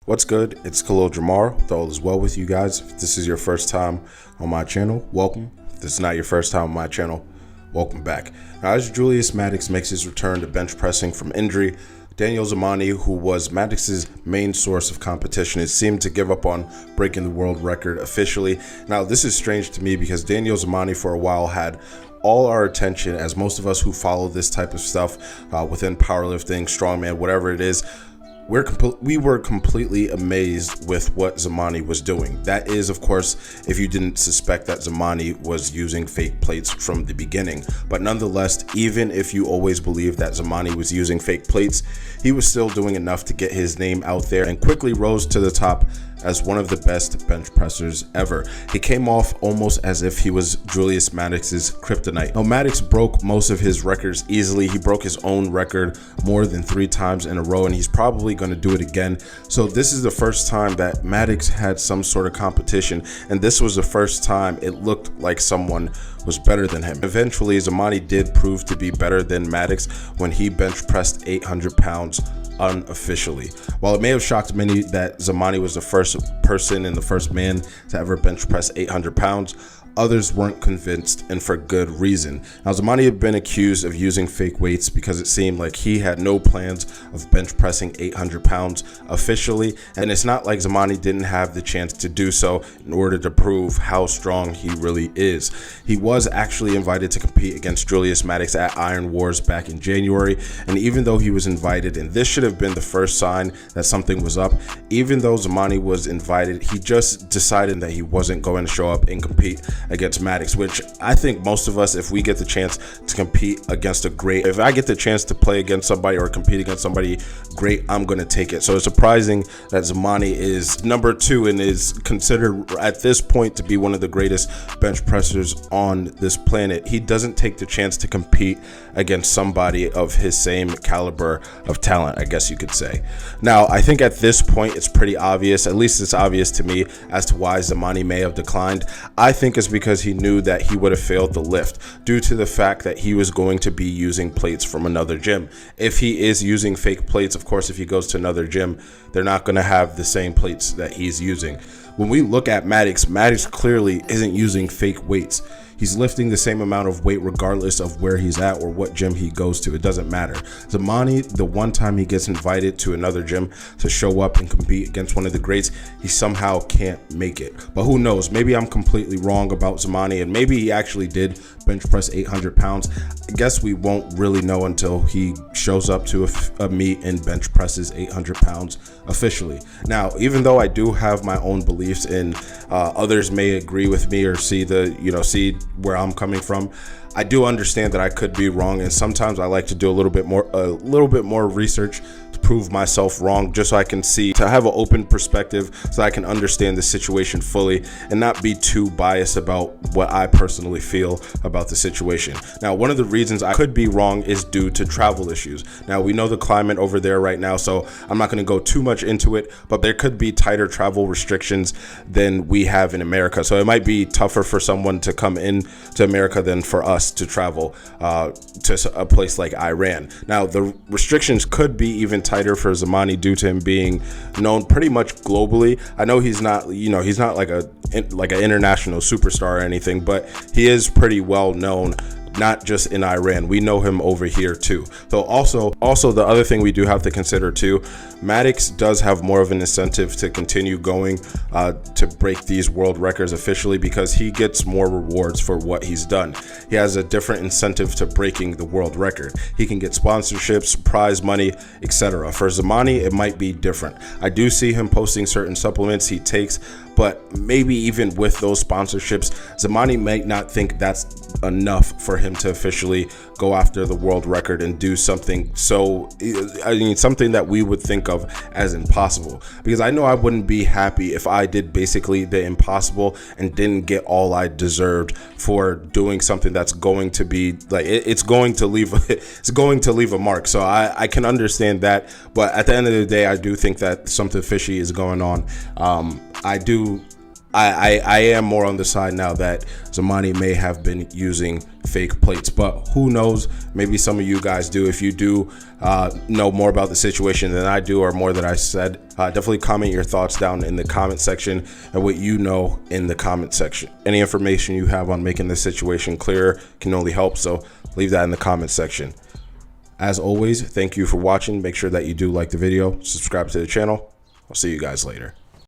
What's good? It's Khalil Jamar. Hope all is well with you guys. If this is your first time on my channel, welcome. If this is not your first time on my channel, welcome back. Now, as Julius Maddox makes his return to bench pressing from injury, Danial Zamani, who was Maddox's main source of competition, has seemed to give up on breaking the world record officially. Now, this is strange to me because Danial Zamani for a while had all our attention, as most of us who follow this type of stuff within powerlifting, strongman, whatever it is. We were completely amazed with what Zamani was doing. That is, of course, if you didn't suspect that Zamani was using fake plates from the beginning. But nonetheless, even if you always believed that Zamani was using fake plates, he was still doing enough to get his name out there and quickly rose to the top as one of the best bench pressers ever. He came off almost as if he was Julius Maddox's kryptonite. Now, Maddox broke most of his records easily. He broke his own record more than 3 times in a row, and he's probably going to do it again. So this is the first time that Maddox had some sort of competition, and this was the first time it looked like someone was better than him. Eventually, Zamani did prove to be better than Maddox when he bench pressed 800 pounds unofficially. While it may have shocked many that Zamani was the first person and the first man to ever bench press 800 pounds, others weren't convinced, and for good reason. Now, Zamani had been accused of using fake weights because it seemed like he had no plans of bench pressing 800 pounds officially, and it's not like Zamani didn't have the chance to do so in order to prove how strong he really is. He was actually invited to compete against Julius Maddox at Iron Wars back in January, and even though he was invited, and this should have been the first sign that something was up, even though Zamani was invited, he just decided that he wasn't going to show up and compete against Maddox, which I think most of us, if we get the chance to compete against a great, if I get the chance to play against somebody or compete against somebody great, I'm going to take it. So it's surprising that Zamani is number 2 and is considered at this point to be one of the greatest bench pressers on this planet. He doesn't take the chance to compete against somebody of his same caliber of talent, I guess you could say. Now, I think at this point it's pretty obvious, at least it's obvious to me, as to why Zamani may have declined. I think it's because he knew that he would have failed the lift due to the fact that he was going to be using plates from another gym. If he is using fake plates, of course, if he goes to another gym, they're not going to have the same plates that he's using. When we look at Maddox, Maddox clearly isn't using fake weights. He's lifting the same amount of weight regardless of where he's at or what gym he goes to. It doesn't matter. Zamani, the one time he gets invited to another gym to show up and compete against one of the greats, he somehow can't make it. But who knows? Maybe I'm completely wrong about Zamani, and maybe he actually did bench press 800 pounds. I guess we won't really know until he shows up to a meet and bench presses 800 pounds officially. Now, even though I do have my own beliefs, and others may agree with me or see where I'm coming from, I do understand that I could be wrong, and sometimes I like to do a little bit more research to prove myself wrong, just so I can see, to have an open perspective, so I can understand the situation fully and not be too biased about what I personally feel about the situation. Now, one of the reasons I could be wrong is due to travel issues. Now, we know the climate over there right now, so I'm not going to go too much into it, but there could be tighter travel restrictions than we have in America. So it might be tougher for someone to come in to America than for us to travel to a place like Iran. Now, the restrictions could be even tighter for Zamani due to him being known pretty much globally. I know he's not like an international superstar or anything, but he is pretty well known, not just in Iran. We know him over here too. So also the other thing we do have to consider too, Maddox does have more of an incentive to continue going to break these world records officially, because he gets more rewards for what he's done. He has a different incentive to breaking the world record. He can get sponsorships, prize money, etc. For Zamani, it might be different. I do see him posting certain supplements he takes, but maybe even with those sponsorships, Zamani might not think that's enough for him to officially go after the world record and do something something that we would think of as impossible. Because I know I wouldn't be happy if I did basically the impossible and didn't get all I deserved for doing something that's going to be like, it's going to leave a mark. So I can understand that, but at the end of the day, I do think that something fishy is going on. I am more on the side now that Zamani may have been using fake plates, but who knows? Maybe some of you guys do. If you do know more about the situation than I do, or more than I said, definitely comment your thoughts down in the comment section and what you know in the comment section. Any information you have on making this situation clearer can only help, so leave that in the comment section. As always, thank you for watching. Make sure that you do like the video, subscribe to the channel. I'll see you guys later.